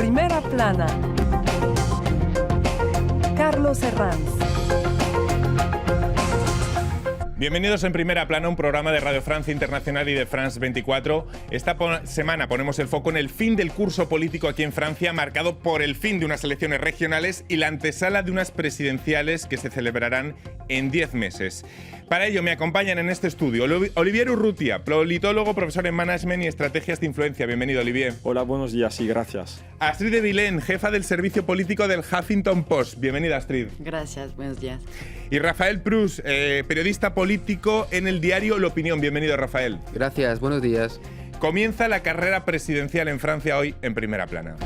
Primera plana. Carlos Herranz. Bienvenidos en Primera Plana, un programa de Radio Francia Internacional y de France 24. Esta semana ponemos el foco en el fin del curso político aquí en Francia, marcado por el fin de unas elecciones regionales y la antesala de unas presidenciales que se celebrarán en 10 meses. Para ello me acompañan en este estudio Olivier Urrutia, politólogo, profesor en Management y Estrategias de Influencia. Bienvenido, Olivier. Hola, buenos días y gracias. Astrid de Vilén, jefa del servicio político del Huffington Post. Bienvenida, Astrid. Gracias, buenos días. Y Rafael Prus, periodista político en el diario L'Opinión. Bienvenido, Rafael. Gracias, buenos días. Comienza la carrera presidencial en Francia hoy en Primera Plana.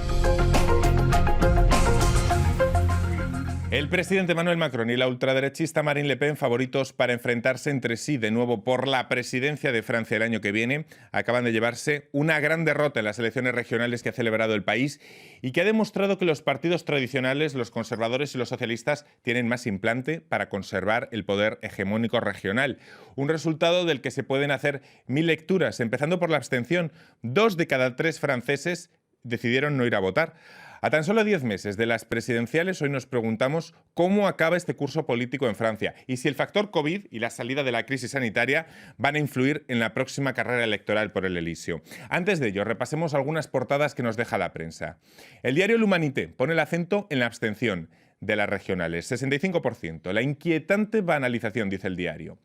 El presidente Emmanuel Macron y la ultraderechista Marine Le Pen, favoritos para enfrentarse entre sí de nuevo por la presidencia de Francia el año que viene, acaban de llevarse una gran derrota en las elecciones regionales que ha celebrado el país y que ha demostrado que los partidos tradicionales, los conservadores y los socialistas, tienen más implante para conservar el poder hegemónico regional. Un resultado del que se pueden hacer 1000 lecturas, empezando por la abstención. 2 de cada 3 franceses decidieron no ir a votar. A tan solo 10 meses de las presidenciales, hoy nos preguntamos cómo acaba este curso político en Francia y si el factor COVID y la salida de la crisis sanitaria van a influir en la próxima carrera electoral por el Elíseo. Antes de ello, repasemos algunas portadas que nos deja la prensa. El diario L'Humanité pone el acento en la abstención de las regionales, 65%. La inquietante banalización, dice el diario.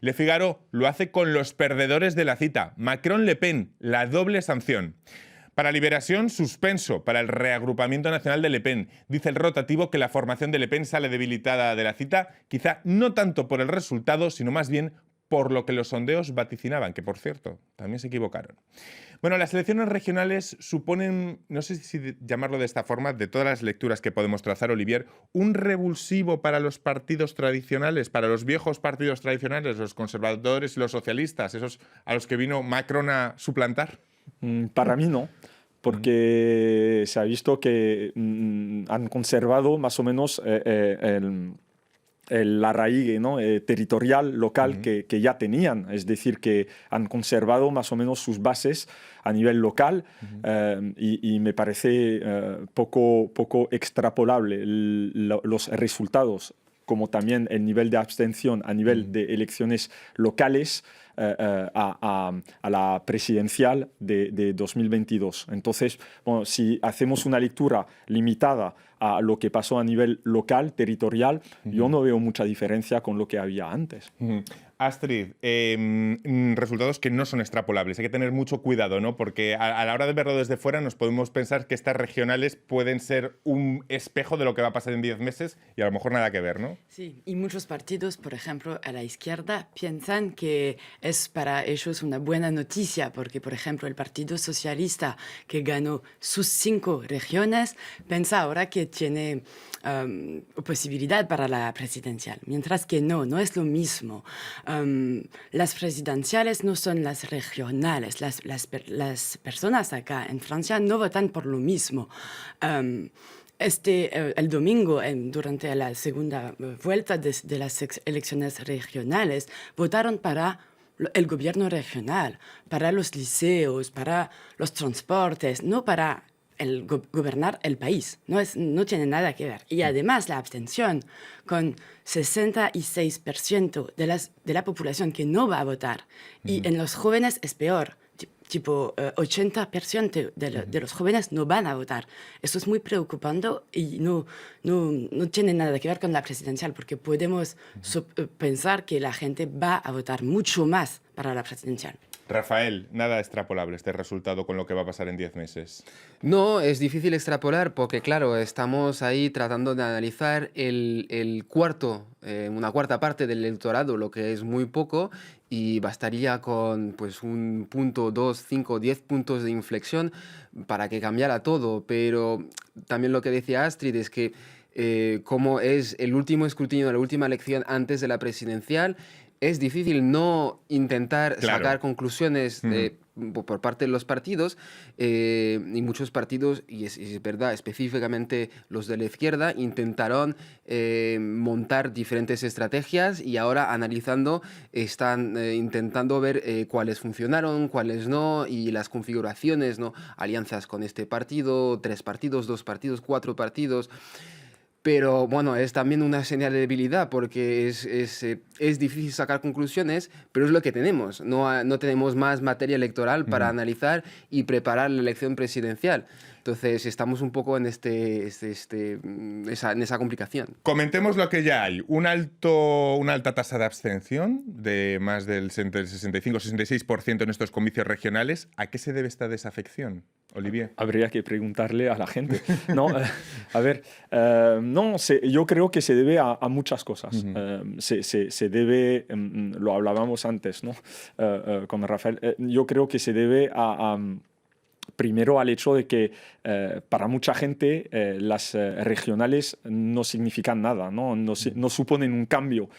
Le Figaro lo hace con los perdedores de la cita. Macron-Le Pen, la doble sanción. Para Liberación, suspenso para el reagrupamiento nacional de Le Pen. Dice el rotativo que la formación de Le Pen sale debilitada de la cita, quizá no tanto por el resultado, sino más bien por lo que los sondeos vaticinaban, que por cierto, también se equivocaron. Bueno, las elecciones regionales suponen, no sé si llamarlo de esta forma, de todas las lecturas que podemos trazar, Olivier, un revulsivo para los partidos tradicionales, para los viejos partidos tradicionales, los conservadores y los socialistas, esos a los que vino Macron a suplantar. Para mí no, porque se ha visto que han conservado más o menos el arraigue, ¿no? Territorial, local que ya tenían. Es decir, que han conservado más o menos sus bases a nivel local y me parece poco extrapolable los resultados, como también el nivel de abstención a nivel de elecciones locales a la presidencial de 2022. Entonces, bueno, si hacemos una lectura limitada a lo que pasó a nivel local, territorial, yo no veo mucha diferencia con lo que había antes. Astrid, resultados que no son extrapolables. Hay que tener mucho cuidado, ¿no? Porque a la hora de verlo desde fuera nos podemos pensar que estas regionales pueden ser un espejo de lo que va a pasar en 10 meses y a lo mejor nada que ver, ¿no? Sí, y muchos partidos, por ejemplo, a la izquierda, piensan que es para ellos una buena noticia, porque, por ejemplo, el Partido Socialista, que ganó sus 5 regiones, piensa ahora que tiene posibilidad para la presidencial, mientras que no es lo mismo. Las presidenciales no son las regionales. Las personas acá en Francia no votan por lo mismo. El domingo, durante la segunda vuelta de las elecciones regionales, votaron para el gobierno regional, para los liceos, para los transportes, no para gobernar el país. No tiene nada que ver. Y además la abstención, con 66% de la población que no va a votar. Y en los jóvenes es peor. Tipo 80% de los jóvenes no van a votar. Eso es muy preocupante y no tiene nada que ver con la presidencial, porque podemos pensar que la gente va a votar mucho más para la presidencial. Rafael, nada extrapolable este resultado con lo que va a pasar en 10 meses. No, es difícil extrapolar porque, claro, estamos ahí tratando de analizar una cuarta parte del electorado, lo que es muy poco, y bastaría con pues, 1 punto, 2, 5, 10 puntos de inflexión para que cambiara todo. Pero también lo que decía Astrid es que como es el último escrutinio de la última elección antes de la presidencial, es difícil no intentar sacar conclusiones por parte de los partidos, y muchos partidos, y es verdad, específicamente los de la izquierda, intentaron montar diferentes estrategias y ahora analizando están intentando ver cuáles funcionaron, cuáles no, y las configuraciones, ¿no? Alianzas con este partido, 3 partidos, 2 partidos, 4 partidos. Pero bueno, es también una señal de debilidad porque es difícil sacar conclusiones, pero es lo que tenemos. No tenemos más materia electoral para analizar y preparar la elección presidencial. Entonces estamos un poco en en esa complicación. Comentemos lo que ya hay. Una alta tasa de abstención de más del 65-66% en estos comicios regionales. ¿A qué se debe esta desafección, Olivier? Habría que preguntarle a la gente. No, a ver, yo creo que se debe a muchas cosas. Se debe, lo hablábamos antes, ¿no? Con Rafael, yo creo que se debe primero al hecho de que para mucha gente las regionales no significan nada, no suponen un cambio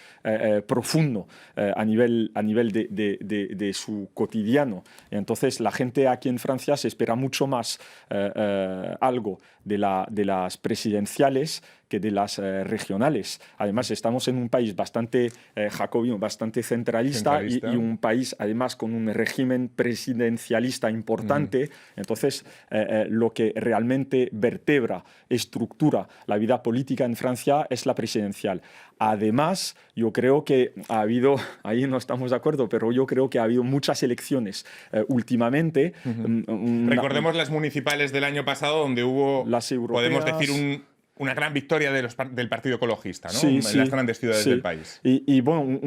profundo a nivel de su cotidiano. Entonces la gente aquí en Francia se espera mucho más algo de las presidenciales que de las regionales. Además, estamos en un país bastante jacobino, bastante centralista. Y un país, además, con un régimen presidencialista importante. Entonces, lo que realmente vertebra, estructura la vida política en Francia es la presidencial. Además, yo creo que ha habido, ahí no estamos de acuerdo, pero yo creo que ha habido muchas elecciones últimamente. Recordemos las municipales del año pasado, donde hubo, las europeas, podemos decir, una gran victoria del Partido Ecologista, ¿no? Sí, en las grandes ciudades del país. Y bueno,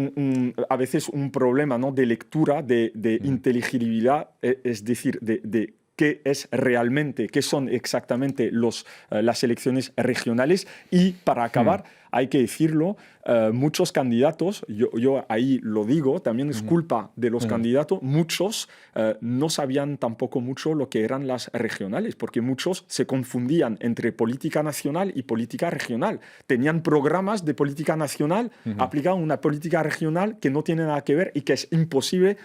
a veces un problema, ¿no? De lectura, de inteligibilidad, es decir, de qué es realmente, qué son exactamente las elecciones regionales. Y para acabar, hay que decirlo, muchos candidatos, yo ahí lo digo, también es culpa de los candidatos, muchos no sabían tampoco mucho lo que eran las regionales, porque muchos se confundían entre política nacional y política regional. Tenían programas de política nacional, aplicaban una política regional que no tiene nada que ver y que es imposible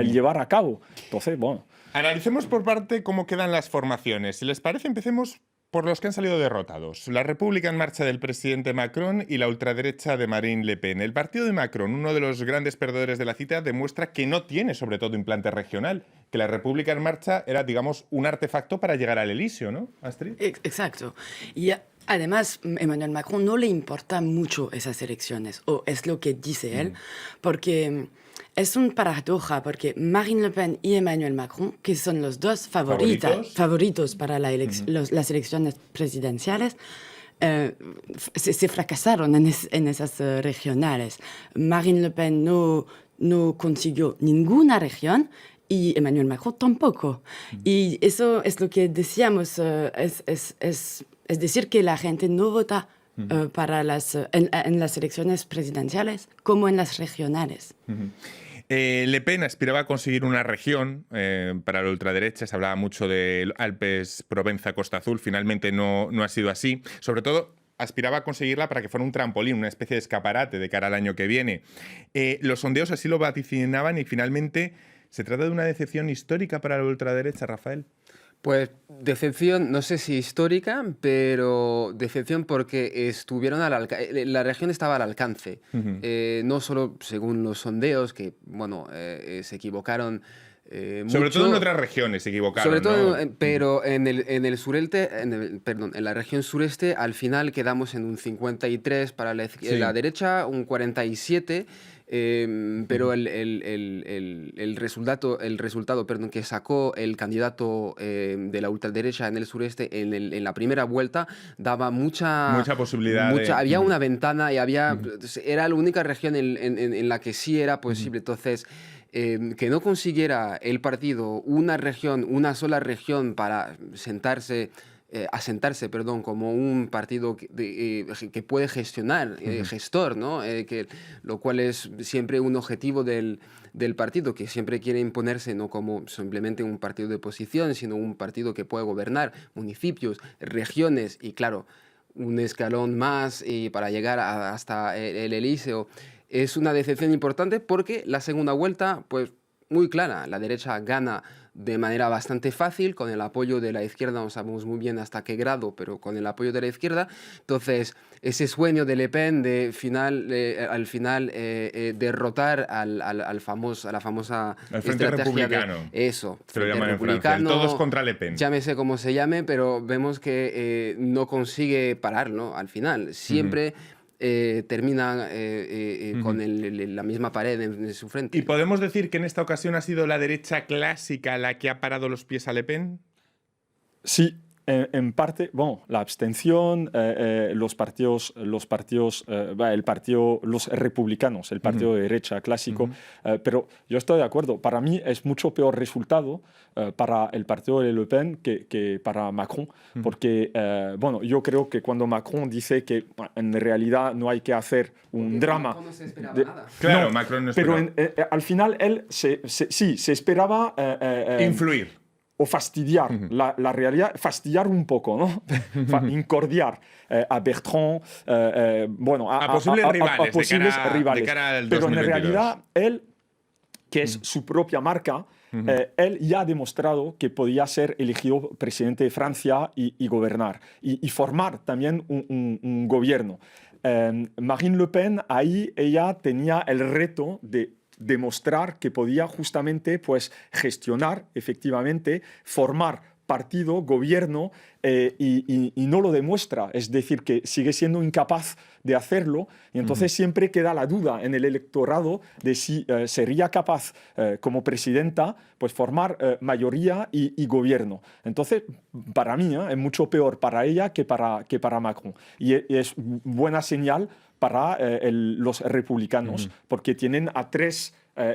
llevar a cabo. Entonces, bueno. Analicemos por parte cómo quedan las formaciones. Si les parece, empecemos por los que han salido derrotados. La República en Marcha del presidente Macron y la ultraderecha de Marine Le Pen. El partido de Macron, uno de los grandes perdedores de la cita, demuestra que no tiene sobre todo implante regional, que la República en Marcha era, digamos, un artefacto para llegar al Elíseo, ¿no, Astrid? Exacto. Y además, Emmanuel Macron no le importan mucho esas elecciones, o es lo que dice él, porque es una paradoja, porque Marine Le Pen y Emmanuel Macron, que son los dos favoritos para las elecciones presidenciales, se fracasaron en esas regionales. Marine Le Pen no consiguió ninguna región y Emmanuel Macron tampoco. Y eso es lo que decíamos, es decir, que la gente no vota en las elecciones presidenciales como en las regionales. Le Pen aspiraba a conseguir una región para la ultraderecha, se hablaba mucho de Alpes, Provenza, Costa Azul, finalmente no ha sido así. Sobre todo, aspiraba a conseguirla para que fuera un trampolín, una especie de escaparate de cara al año que viene. Los sondeos así lo vaticinaban y finalmente se trata de una decepción histórica para la ultraderecha, Rafael. Pues decepción, no sé si histórica, pero decepción porque estuvieron la región estaba al alcance. No solo según los sondeos, que bueno, se equivocaron sobre mucho, todo en otras regiones se equivocaron. Sobre todo, ¿no? Pero en el sureste, en la región sureste, al final quedamos en un 53 para la derecha, un 47. Pero el resultado que sacó el candidato de la ultraderecha en el sureste en la primera vuelta daba mucha posibilidad. Había una ventana y era la única región en la que sí era posible. Entonces, que no consiguiera el partido una sola región para asentarse como un partido que puede gestionar, gestor, ¿no? Lo cual es siempre un objetivo del partido, que siempre quiere imponerse no como simplemente un partido de oposición, sino un partido que puede gobernar municipios, regiones y, claro, un escalón más para llegar hasta el Elíseo. Es una decepción importante porque la segunda vuelta, pues, muy clara. La derecha gana de manera bastante fácil, con el apoyo de la izquierda, no sabemos muy bien hasta qué grado, pero con el apoyo de la izquierda. Entonces, ese sueño de Le Pen de al final derrotar a la famosa el Frente estrategia Republicano. Eso, Se lo llaman en Francia, el todos contra Le Pen. Llámese como se llame, pero vemos que no consigue pararlo al final. Siempre termina con la misma pared en su frente. ¿Y podemos decir que en esta ocasión ha sido la derecha clásica la que ha parado los pies a Le Pen? Sí, en parte, bueno, la abstención, los republicanos, el partido de derecha clásico, pero yo estoy de acuerdo, para mí es mucho peor resultado para el partido de Le Pen que para Macron, porque, bueno, yo creo que cuando Macron dice que en realidad no hay que hacer un drama... No se esperaba nada. Claro, No, Macron no esperaba. pero al final él sí se esperaba... influir. O fastidiar la realidad, fastidiar un poco, ¿no? Incordiar a Bertrand, bueno, a posibles rivales, posibles rivales. De cara al Pero 2022. en realidad, él, que es su propia marca, él ya ha demostrado que podía ser elegido presidente de Francia y gobernar, y formar también un gobierno. Marine Le Pen, ahí ella tenía el reto de demostrar que podía justamente pues, gestionar efectivamente, formar partido, gobierno, y no lo demuestra. Es decir, que sigue siendo incapaz de hacerlo y entonces siempre queda la duda en el electorado de si sería capaz como presidenta pues, formar mayoría y gobierno. Entonces, para mí, es mucho peor para ella que para Macron. Y es buena señal para los republicanos, porque tienen a tres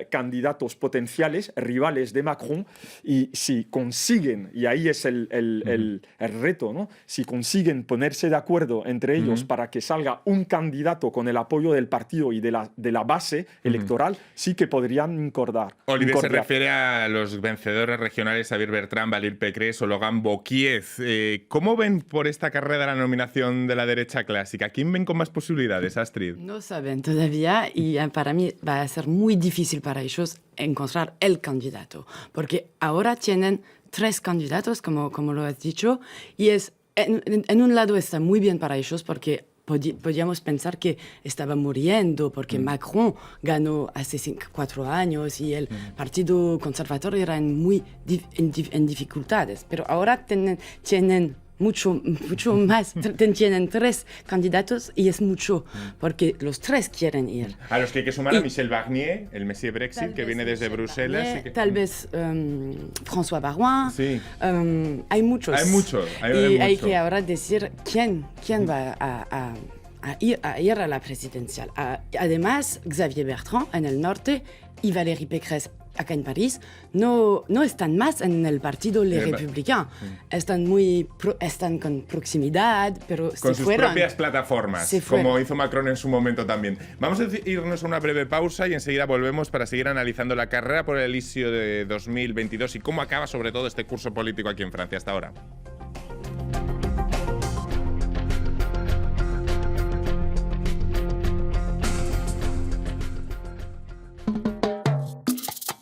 candidatos potenciales, rivales de Macron, y si consiguen, y ahí es el reto, ¿no? Si consiguen ponerse de acuerdo entre ellos para que salga un candidato con el apoyo del partido y de la base electoral, sí que podrían incordiar. Olivier se refiere a los vencedores regionales Xavier Bertrand, Valérie Pécresse o Logan Wauquiez. ¿Cómo ven por esta carrera la nominación de la derecha clásica? ¿Quién ven con más posibilidades, Astrid? No saben todavía y para mí va a ser muy difícil para ellos encontrar el candidato, porque ahora tienen 3 candidatos, como lo has dicho, y en un lado está muy bien para ellos porque podíamos pensar que estaba muriendo porque Macron ganó hace 4 años y el Partido Conservador era en dificultades, pero ahora tienen mucho más, tienen 3 candidatos y es mucho, porque los 3 quieren ir. A los que hay que sumar a Michel Barnier, el Messi Brexit, que viene desde Bruselas. Barnier, tal vez François Bayrou. Sí. Hay muchos. Hay hay mucho. que ahora decir quién va a ir a la presidencial. Además, Xavier Bertrand en el norte y Valérie Pécresse acá en París no están más en el partido Les Républicains. Están con proximidad, pero con sus propias plataformas, como hizo Macron en su momento también. Vamos a irnos a una breve pausa y enseguida volvemos para seguir analizando la carrera por el Elíseo de 2022 y cómo acaba sobre todo este curso político aquí en Francia. Hasta ahora.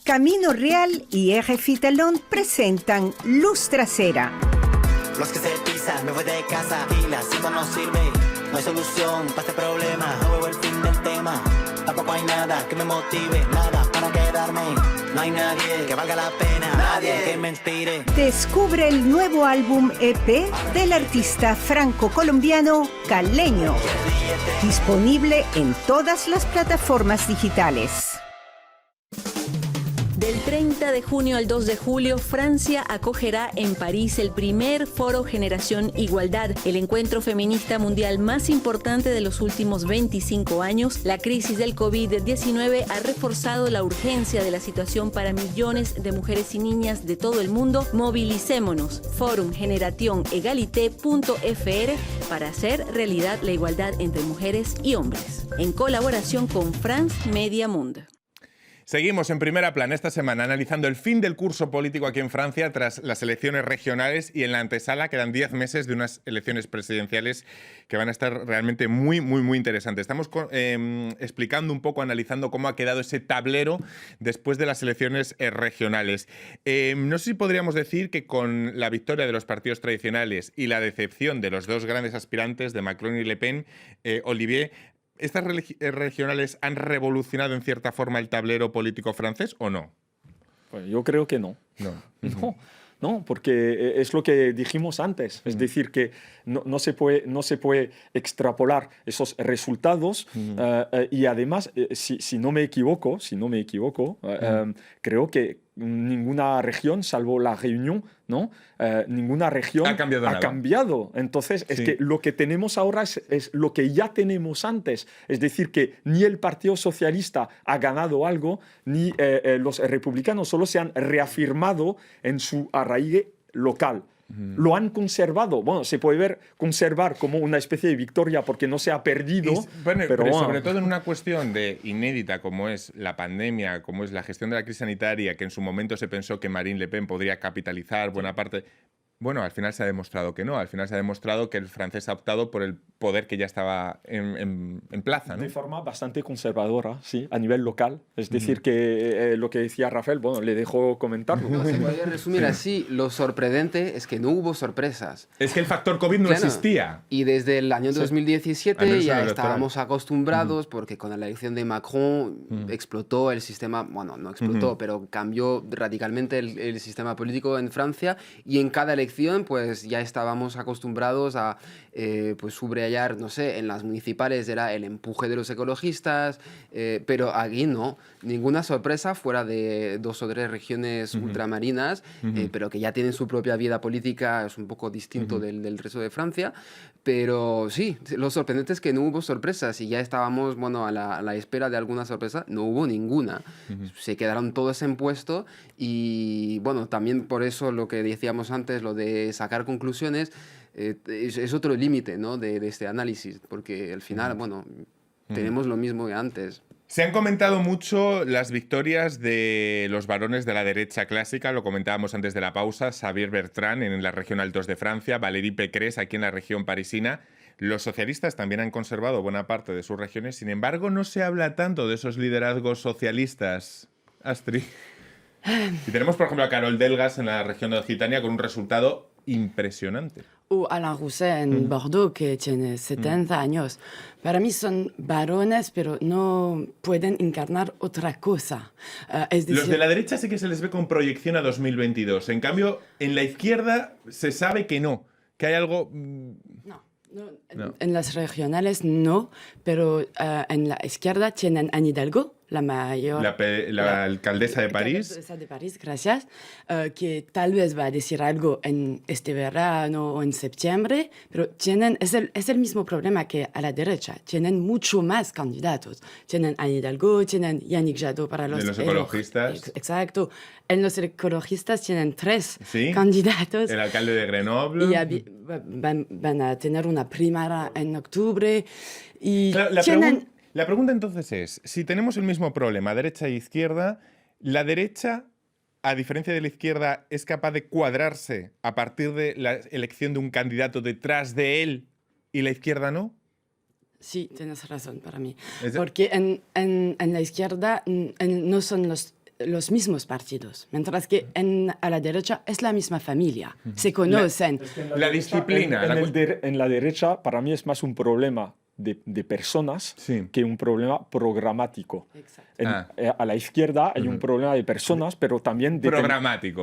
Camino Real y RFI Talón presentan Luz Trasera. Los que se pisan, me voy de casa y la cima no sirve. No hay solución para este problema, no veo el fin del tema. Tampoco hay nada que me motive, nada para quedarme. No hay nadie que valga la pena, nadie que me inspire. Descubre el nuevo álbum EP del artista franco-colombiano Caleño. Disponible en todas las plataformas digitales. Del 30 de junio al 2 de julio, Francia acogerá en París el primer Foro Generación Igualdad, el encuentro feminista mundial más importante de los últimos 25 años. La crisis del COVID-19 ha reforzado la urgencia de la situación para millones de mujeres y niñas de todo el mundo. Movilicémonos. Forum Generation Egalité.fr para hacer realidad la igualdad entre mujeres y hombres. En colaboración con France Media Monde. Seguimos en Primera Plana esta semana analizando el fin del curso político aquí en Francia tras las elecciones regionales y en la antesala quedan 10 meses de unas elecciones presidenciales que van a estar realmente muy interesantes. Estamos explicando un poco, analizando cómo ha quedado ese tablero después de las elecciones regionales. No sé si podríamos decir que con la victoria de los partidos tradicionales y la decepción de los dos grandes aspirantes de Macron y Le Pen, Olivier, ¿estas regionales han revolucionado en cierta forma el tablero político francés o no? Pues yo creo que no. No, porque es lo que dijimos antes. Es decir, que no se puede extrapolar esos resultados y además, si no me equivoco, creo que ninguna región, salvo la Reunión, ¿no? Ninguna región ha cambiado. Entonces, es que lo que tenemos ahora es lo que ya tenemos antes. Es decir, que ni el Partido Socialista ha ganado algo, ni los republicanos solo se han reafirmado en su arraigo local. Lo han conservado. Bueno, se puede ver conservar como una especie de victoria porque no se ha perdido. Pero sobre todo en una cuestión de inédita como es la pandemia, como es la gestión de la crisis sanitaria, que en su momento se pensó que Marine Le Pen podría capitalizar buena parte. Bueno, al final se ha demostrado que no. Al final se ha demostrado que el francés ha optado por el poder que ya estaba en plaza, ¿no? De forma bastante conservadora, sí, a nivel local. Es decir, que lo que decía Rafael, bueno, le dejo comentarlo. No, se podría resumir así. Lo sorprendente es que no hubo sorpresas. Es que el factor COVID no existía. Y desde el año 2017 ya estábamos acostumbrados, porque con la elección de Macron explotó el sistema, bueno, no explotó, pero cambió radicalmente el sistema político en Francia, y en cada elección pues ya estábamos acostumbrados a pues subrayar, no sé, en las municipales era el empuje de los ecologistas, pero aquí no, ninguna sorpresa fuera de 2 o 3 regiones ultramarinas, pero que ya tienen su propia vida política, es un poco distinto del resto de Francia, pero sí, lo sorprendente es que no hubo sorpresas y ya estábamos, bueno, a la espera de alguna sorpresa, no hubo ninguna, se quedaron todos en puesto y bueno, también por eso lo que decíamos antes, lo de sacar conclusiones, es otro límite, ¿no? de este análisis, porque al final, bueno, tenemos lo mismo que antes. Se han comentado mucho las victorias de los varones de la derecha clásica, lo comentábamos antes de la pausa, Xavier Bertrand en la región Altos de Francia, Valérie Pécresse aquí en la región parisina. Los socialistas también han conservado buena parte de sus regiones, sin embargo, no se habla tanto de esos liderazgos socialistas. Astrid. Y tenemos, por ejemplo, a Carol Delgas en la región de Occitania con un resultado impresionante. O Alain Rousset en Bordeaux, que tiene 70 años. Para mí son varones, pero no pueden encarnar otra cosa. Es decir, los de la derecha sí que se les ve con proyección a 2022. En cambio, en la izquierda se sabe que no, que hay algo... No. En las regionales no, pero en la izquierda tienen Anne Hidalgo, la mayor... La alcaldesa de París. La alcaldesa de París, gracias, que tal vez va a decir algo en este verano o en septiembre, pero es el mismo problema que a la derecha. Tienen mucho más candidatos. Tienen Anne Hidalgo, tienen Yannick Jadot para los ecologistas. Exacto. En los ecologistas tienen 3 candidatos. El alcalde de Grenoble. Y van a tener una primaria en octubre. Y claro, la pregunta entonces es, si tenemos el mismo problema, derecha e izquierda, ¿la derecha, a diferencia de la izquierda, es capaz de cuadrarse a partir de la elección de un candidato detrás de él y la izquierda no? Sí, tienes razón para mí. Porque en la izquierda no son los mismos partidos, mientras que a la derecha es la misma familia, se conocen. La disciplina. En la derecha, para mí es más un problema de personas que un problema programático. A la izquierda hay un problema de personas, pero también de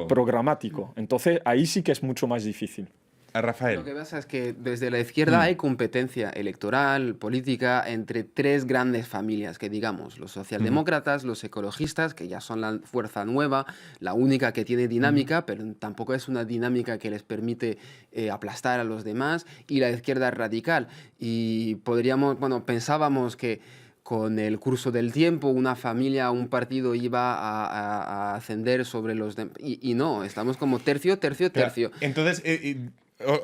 programático. Entonces ahí sí que es mucho más difícil. A Rafael. Lo que pasa es que desde la izquierda hay competencia electoral, política, entre 3 grandes familias, que digamos, los socialdemócratas, los ecologistas, que ya son la fuerza nueva, la única que tiene dinámica, pero tampoco es una dinámica que les permite aplastar a los demás, y la izquierda radical. Y pensábamos que con el curso del tiempo, una familia, un partido iba a ascender sobre los demás. Y no, estamos como tercio. Claro. Entonces,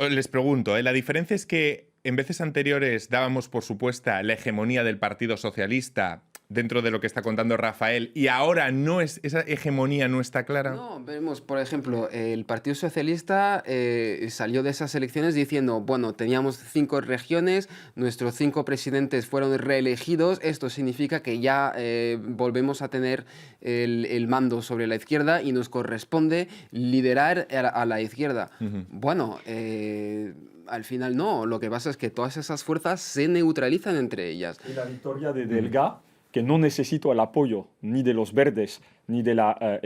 les pregunto, la diferencia es que en veces anteriores dábamos por supuesta la hegemonía del Partido Socialista dentro de lo que está contando Rafael, y ahora no es, esa hegemonía no está clara? No, vemos, por ejemplo, el Partido Socialista salió de esas elecciones diciendo, bueno, teníamos 5 regiones, nuestros 5 presidentes fueron reelegidos, esto significa que ya volvemos a tener el mando sobre la izquierda y nos corresponde liderar a la izquierda. Bueno, al final no, lo que pasa es que todas esas fuerzas se neutralizan entre ellas. Y la victoria de Delga, que no necesitó el apoyo ni de los verdes ni de la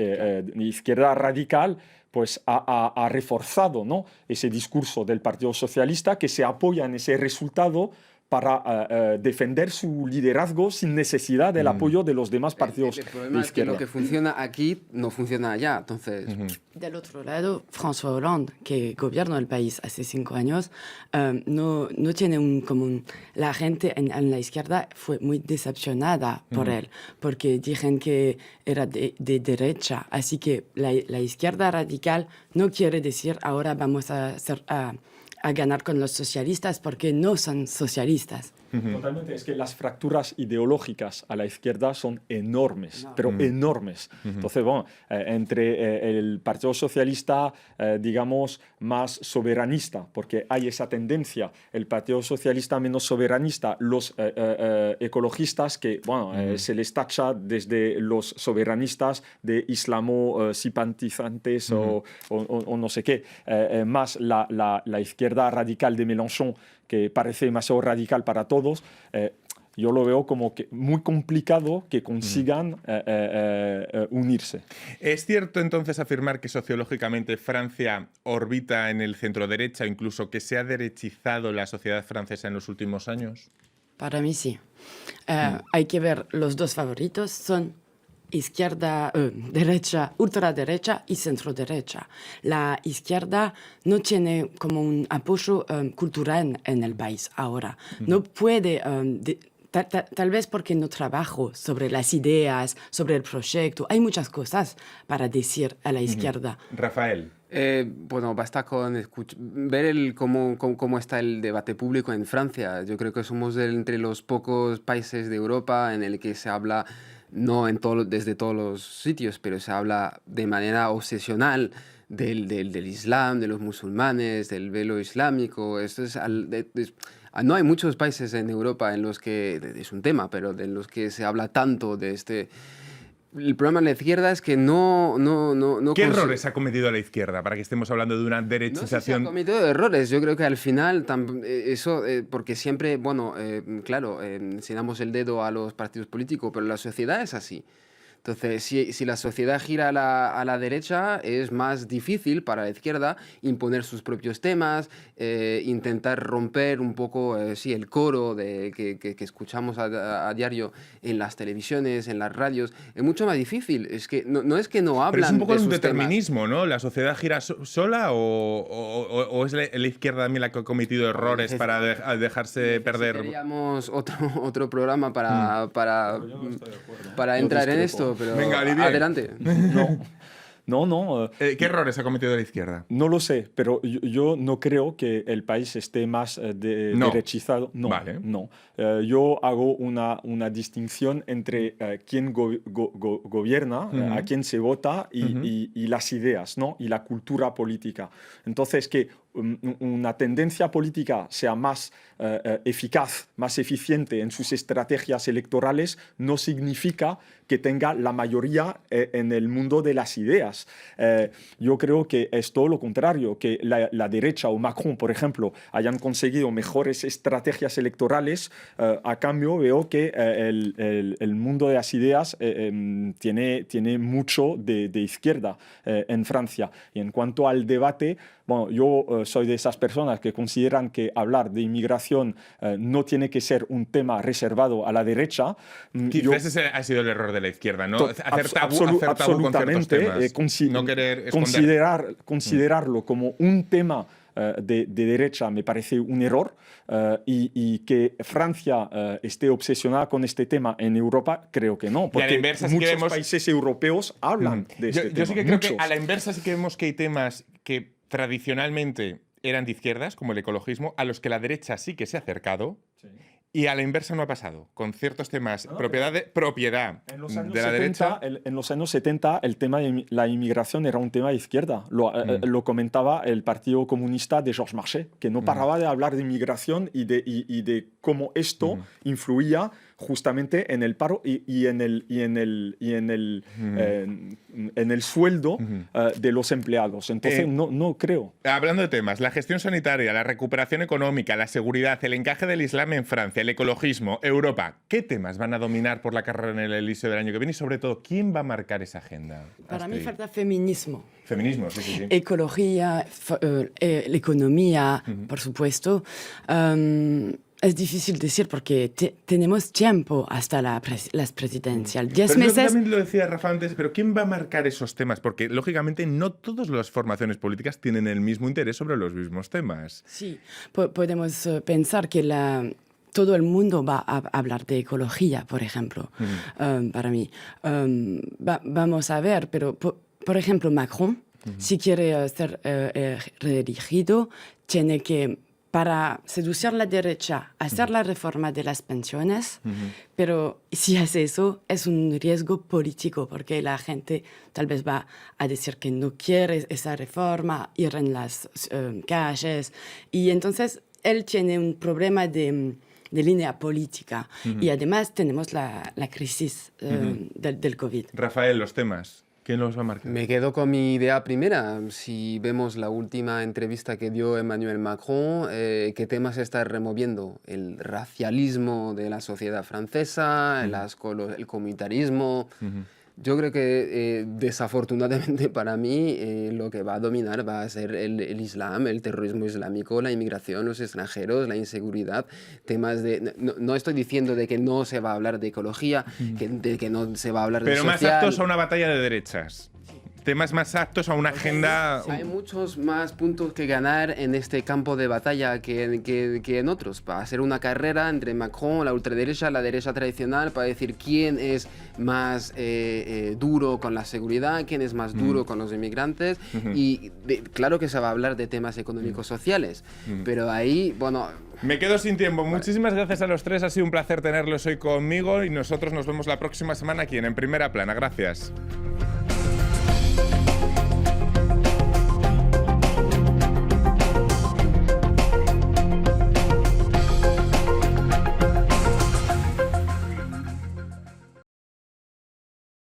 izquierda radical, pues ha reforzado, ¿no?, ese discurso del Partido Socialista, que se apoya en ese resultado para defender su liderazgo sin necesidad del apoyo de los demás partidos el problema de es que izquierda. lo que funciona aquí no funciona allá, entonces... Del otro lado, François Hollande, que gobierna el país hace 5 años, no tiene la gente en la izquierda fue muy decepcionada por él, porque dicen que era de derecha. Así que la izquierda radical no quiere decir ahora vamos a ganar con los socialistas, porque no son socialistas. Totalmente, es que las fracturas ideológicas a la izquierda son enormes, pero enormes. Entonces, bueno, entre el Partido Socialista, digamos, más soberanista, porque hay esa tendencia, el Partido Socialista menos soberanista, los ecologistas que, bueno, se les tacha desde los soberanistas de islamo-simpatizantes o no sé qué, más la izquierda radical de Mélenchon, que parece demasiado radical para todos, yo lo veo como que muy complicado que consigan unirse. ¿Es cierto entonces afirmar que sociológicamente Francia orbita en el centro-derecha, incluso que se ha derechizado la sociedad francesa en los últimos años? Para mí sí. Hay que ver, los dos favoritos son izquierda, derecha, ultraderecha y centro-derecha. La izquierda no tiene como un apoyo cultural en el país ahora. No puede, tal vez porque no trabajo sobre las ideas, sobre el proyecto. Hay muchas cosas para decir a la izquierda. Rafael. Bueno, basta con ver cómo está el debate público en Francia. Yo creo que somos entre los pocos países de Europa en el que se habla, no desde todos los sitios, pero se habla de manera obsesional del Islam, de los musulmanes, del velo islámico. No hay muchos países en Europa en los que, es un tema, pero en los que se habla tanto de este... El problema de la izquierda es que no... ¿Qué errores ha cometido la izquierda para que estemos hablando de una derechización? No sé si ha cometido errores. Yo creo que al final eso, porque siempre, bueno, claro, enseñamos el dedo a los partidos políticos, pero la sociedad es así. Entonces, si la sociedad gira a la derecha, es más difícil para la izquierda imponer sus propios temas, intentar romper un poco el coro que escuchamos a diario en las televisiones, en las radios. Es mucho más difícil. Es que no es que no hablan. Pero es un poco de un sus determinismo, temas. ¿no? ¿La sociedad gira sola o es la izquierda también la que ha cometido errores para dejarse perder? Necesitaríamos otro programa para entrar en esto. Pero venga, Olivier. Adelante. No. ¿Qué errores ha cometido la izquierda? No lo sé, pero yo no creo que el país esté más derechizado. No, vale. No. Yo hago una distinción entre quién gobierna, a quién se vota y las ideas, ¿no? Y la cultura política. Entonces, que una tendencia política sea más eficaz, más eficiente en sus estrategias electorales, no significa que tenga la mayoría en el mundo de las ideas. Yo creo que es todo lo contrario, que la derecha o Macron, por ejemplo, hayan conseguido mejores estrategias electorales. A cambio, veo que el mundo de las ideas tiene mucho de izquierda en Francia. Y en cuanto al debate, bueno, yo soy de esas personas que consideran que hablar de inmigración no tiene que ser un tema reservado a la derecha. Quizás ese ha sido el error de la izquierda, ¿no? Hacer tabú con ciertos temas. No querer considerarlo como un tema de derecha me parece un error, y que Francia esté obsesionada con este tema en Europa, creo que no, porque muchos países europeos hablan de este tema. Yo sí que creo que a la inversa sí que vemos que hay temas que tradicionalmente eran de izquierdas, como el ecologismo, a los que la derecha sí que se ha acercado. Sí. Y a la inversa no ha pasado, con ciertos temas, propiedad de En los años la 70, derecha. en los años 70 el tema de la inmigración era un tema de izquierda. Lo comentaba el Partido Comunista de Georges Marchais, que no paraba de hablar de inmigración y de cómo esto influía justamente en el paro y en el sueldo de los empleados. Entonces, no creo. Hablando de temas, la gestión sanitaria, la recuperación económica, la seguridad, el encaje del Islam en Francia, el ecologismo, Europa, ¿qué temas van a dominar por la carrera en el Elíseo del año que viene? Y sobre todo, ¿quién va a marcar esa agenda? Para mí Astrid. falta feminismo. Feminismo, sí. Ecología, la economía, por supuesto. Es difícil decir porque tenemos tiempo hasta las presidenciales. 10 Pero meses. también lo decía Rafa antes, pero ¿quién va a marcar esos temas? Porque, lógicamente, no todas las formaciones políticas tienen el mismo interés sobre los mismos temas. Sí, podemos pensar que todo el mundo va a hablar de ecología, por ejemplo, para mí. Vamos a ver, pero, por ejemplo, Macron, si quiere ser reelegido, tiene que, para seducir a la derecha, hacer la reforma de las pensiones, pero si hace eso es un riesgo político, porque la gente tal vez va a decir que no quiere esa reforma, ir en las calles, y entonces él tiene un problema de línea política, y además tenemos la crisis del COVID. Rafael, los temas. ¿Quién los va a marcar? Me quedo con mi idea primera. Si vemos la última entrevista que dio Emmanuel Macron, ¿qué temas está removiendo? El racialismo de la sociedad francesa, el comunitarismo. Yo creo que desafortunadamente para mí lo que va a dominar va a ser el Islam, el terrorismo islámico, la inmigración, los extranjeros, la inseguridad, temas de... No estoy diciendo de que no se va a hablar de ecología, de que no se va a hablar de Pero social. más aptos a una batalla de derechas. Temas más aptos a una agenda... Hay muchos más puntos que ganar en este campo de batalla que en otros. Para hacer una carrera entre Macron, la ultraderecha, la derecha tradicional, para decir quién es más duro con la seguridad, quién es más duro con los inmigrantes. Y claro que se va a hablar de temas económicos sociales, pero ahí, bueno... Me quedo sin tiempo. Muchísimas gracias a los tres. Ha sido un placer tenerlos hoy conmigo y nosotros nos vemos la próxima semana aquí en Primera Plana. Gracias.